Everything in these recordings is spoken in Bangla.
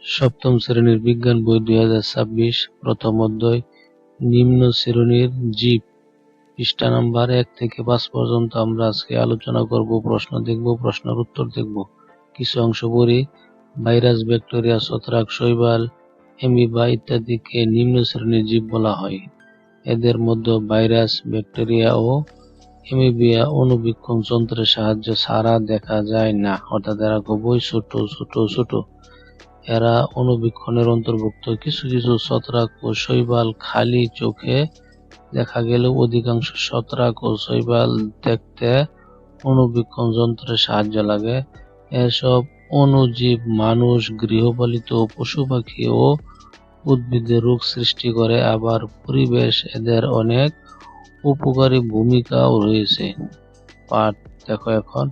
সপ্তম শ্রেণীর বিজ্ঞান বই 2026 প্রথম অধ্যায় নিম্ন শ্রেণীর জীব পৃষ্ঠা নাম্বার 1 থেকে 5 পর্যন্ত আমরা আজকে আলোচনা করব, প্রশ্ন দেখব, প্রশ্নের উত্তর দেখব। কিছু অংশ পড়ি। ভাইরাস, ব্যাকটেরিয়া, ছত্রাক, শৈবাল, অ্যামিবা ইত্যাদিকে নিম্ন শ্রেণীর জীব বলা হয়। এদের মধ্যে ভাইরাস, ব্যাকটেরিয়া ও অ্যামিবা অণুবীক্ষণ যন্ত্রের সাহায্যে ছাড়া দেখা যায় না, অর্থাৎ এরা খুবই ছোট। এরা অণুবীক্ষণের অন্তর্ভুক্ত। কিছু কিছু ছত্রাক ও শৈবাল খালি চোখে দেখা গেলেও অধিকাংশ ছত্রাক ও শৈবাল দেখতে অণুবীক্ষণ যন্ত্রের সাহায্য লাগে। এসব অণুজীব মানুষ, গৃহপালিত পশু-পাখি ও উদ্ভিদে রোগ সৃষ্টি করে, আবার পরিবেশ এদের অনেক উপকারী ভূমিকাও রয়েছে। পাঠ দেখো এখন।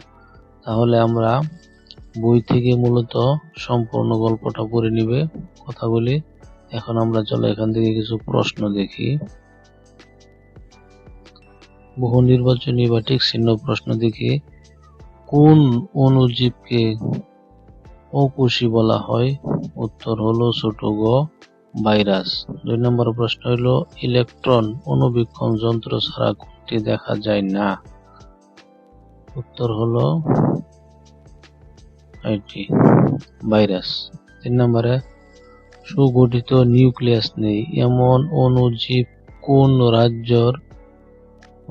তাহলে আমরা বই থেকে মূলত সম্পূর্ণ গল্পটা পড়ে নিবে কথাগুলি। এখন আমরা চলো এখান থেকে কিছু প্রশ্ন দেখি। বহু নির্বাচনী বা টিক চিহ্ন প্রশ্ন দেখি। কোন অণুজীবকে অকোষী বলা হয়? উত্তর হলো ছোট গ, ভাইরাস। 2 নম্বর প্রশ্ন হলো ইলেকট্রন অণুবীক্ষণ যন্ত্র ছাড়া কোনটি দেখা যায় না? উত্তর হলো এটি, ভাইরাস। 3 নম্বরে সুগঠিত নিউক্লিয়াস নেই এমন অণুজীব কোন রাজ্যের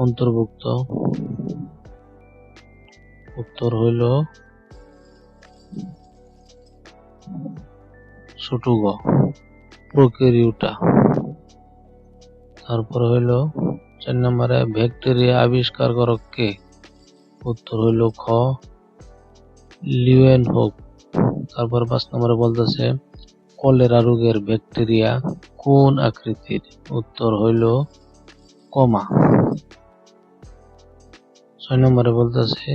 অন্তর্ভুক্ত? উত্তর হইল ছোট গ, প্রোক্যারিওটা। তারপর হইল 4 নম্বরে ব্যাকটেরিয়া আবিষ্কারক কে? উত্তর হইল খ, লিউয়েনহুক। তারপর 5 নম্বরে বলতেছে কলেরা রোগের ব্যাকটেরিয়া কোন আকৃতির? উত্তর হইল কমা। 6 নম্বরে বলতেছে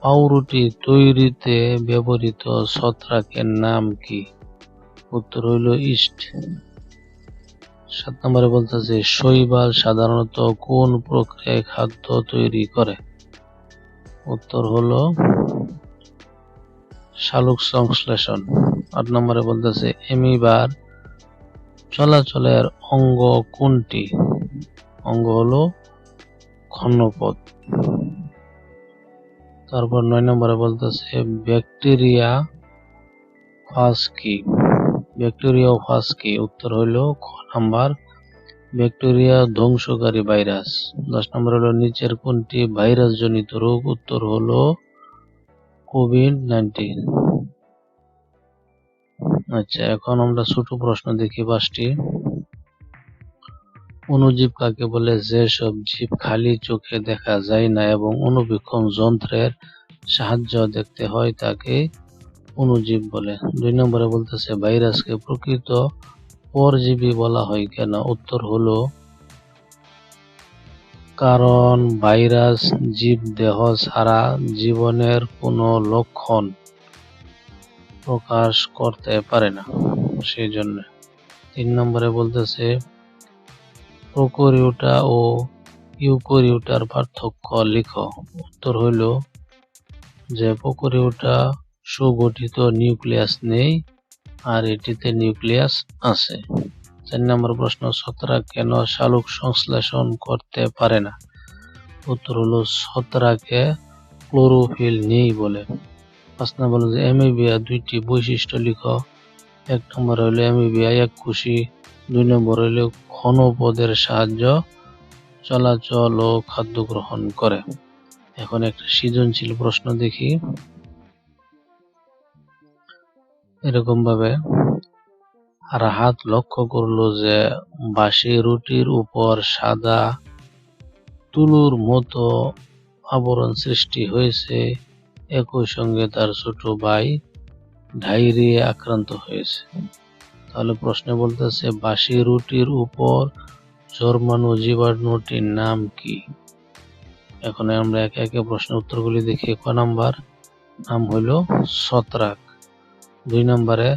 পাউরুটি তৈরিতে ব্যবহৃত ছত্রাকের নাম কি? উত্তর হইল ইস্ট। 7 নম্বরে বলতেছে শৈবাল সাধারণত কোন প্রক্রিয়ায় খাদ্য তৈরি করে? উত্তর হলো সালোক সংশ্লেষণ। 8 নম্বরে বলতেছে অ্যামিবার চলাচলের অঙ্গ কোনটি? অঙ্গ হলো ক্ষন্নপথ। তারপর 9 নম্বরে বলতেছে ব্যাকটেরিয়া ফাজ কি? ব্যাকটেরিয়া ফাজ কি? উত্তর হইল খ নাম্বার, ব্যাকটেরিয়া ধ্বংসকারী ভাইরাস। 10 নম্বর হলো নিচের কোনটি ভাইরাস জনিত রোগ? উত্তর হলো কোভিড-19। আচ্ছা, এখন আমরা ছোট প্রশ্ন দেখি 5টি। অণুজীব কাকে বলে? যেসব জীব খালি চোখে দেখা যায় না এবং অণুবীক্ষণ যন্ত্রের সাহায্য দেখতে হয় তাকে অণুজীব বলে। 2 নম্বরে বলতেছে ভাইরাসকে প্রকৃত পরজীবী বলা হয় কেন? উত্তর হলো কারণ ভাইরাস জীব দেহ ছাড়া জীবনের কোনো লক্ষণ প্রকাশ করতে পারে না, সেই জন্য। 3 নম্বরে বলতেছে প্রোক্যারিওটা ও ইউক্যারিওটার পার্থক্য লিখো। উত্তর হইল যে প্রোক্যারিওটা সুগঠিত নিউক্লিয়াস নেই আর এটিতে নিউক্লিয়াস আছে। 4 নম্বর প্রশ্ন ছত্রাক কেন সালোক সংশ্লেষণ করতে পারে না? উত্তর হলো ছত্রাকে ক্লোরোফিল নেই বলে। 5 নম্বর হলো যে অ্যামিবিয়া 2টি বৈশিষ্ট্য লিখো। 1 নম্বর হলো অ্যামিবিয়া এককোষী। 2 নম্বর হলো ক্ষণপদের সাহায্য চলাচল ও খাদ্য গ্রহণ করে। এখন একটা সৃজনশীল প্রশ্ন দেখি। এরকম ভাবে রাহাত লক্ষ্য করলো যে বাসি রুটির উপর সাদা তুলোর মতো আবরণ সৃষ্টি হয়েছে, একই সঙ্গে তার ছোট ভাই ডায়রিয়ায় আক্রান্ত হয়েছে। তাহলে প্রশ্নে বলতেছে বাসি রুটির উপর জন্মানো জীবাণুটির নাম কি? এখন আমরা একে একে প্রশ্নের উত্তরগুলি দেখি। ক নাম্বার নাম হইল ছত্রাক। 2 নম্বরে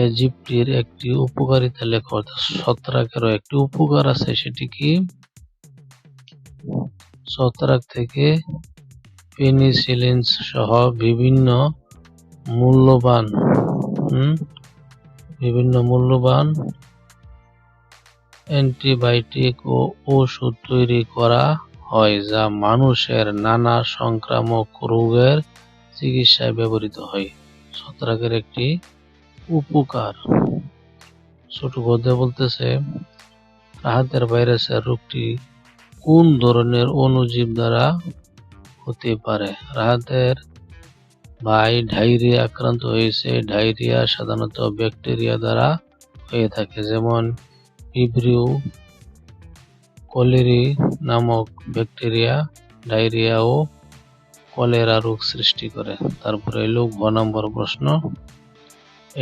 এ জীবটির একটি উপকারিতা লেখো, অর্থাৎ ছত্রাকেরও একটি উপকার আছে, সেটি কি? ছত্রাক থেকে পেনিসিলিন সহ বিভিন্ন মূল্যবান বিভিন্ন মূল্যবান অ্যান্টিবায়োটিক ও ওষুধ তৈরি করা হয় যা মানুষের নানা সংক্রামক রোগের চিকিৎসায় ব্যবহৃত হয়। ছত্রাকের একটি উপকার। ছোট কথায় বলতেছে, রাহাতের ভাইরাসের রোগটি কোন ধরনের অণুজীব দ্বারা হতে পারে? রাহাতের ভাই ডায়রিয়া আক্রান্ত হয়েছে। ডায়রিয়া সাধারণত ব্যাকটেরিয়া দ্বারা হয়ে থাকে, যেমন ভিব্রিও কলেরি নামক ব্যাকটেরিয়া ডায়রিয়া ও কলেরা রোগ সৃষ্টি করে। তারপরে এলো গ নম্বর প্রশ্ন,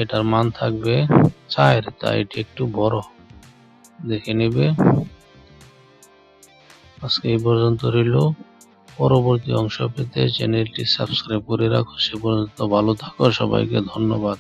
এটার মান থাকবে 4, তাই এটি একটু বড়, দেখে নেবে। আজকে এই পর্যন্ত রইল। পরবর্তী অংশ পেতে চ্যানেলটি সাবস্ক্রাইব করে রাখো। সে পর্যন্ত ভালো থাকো, সবাইকে ধন্যবাদ।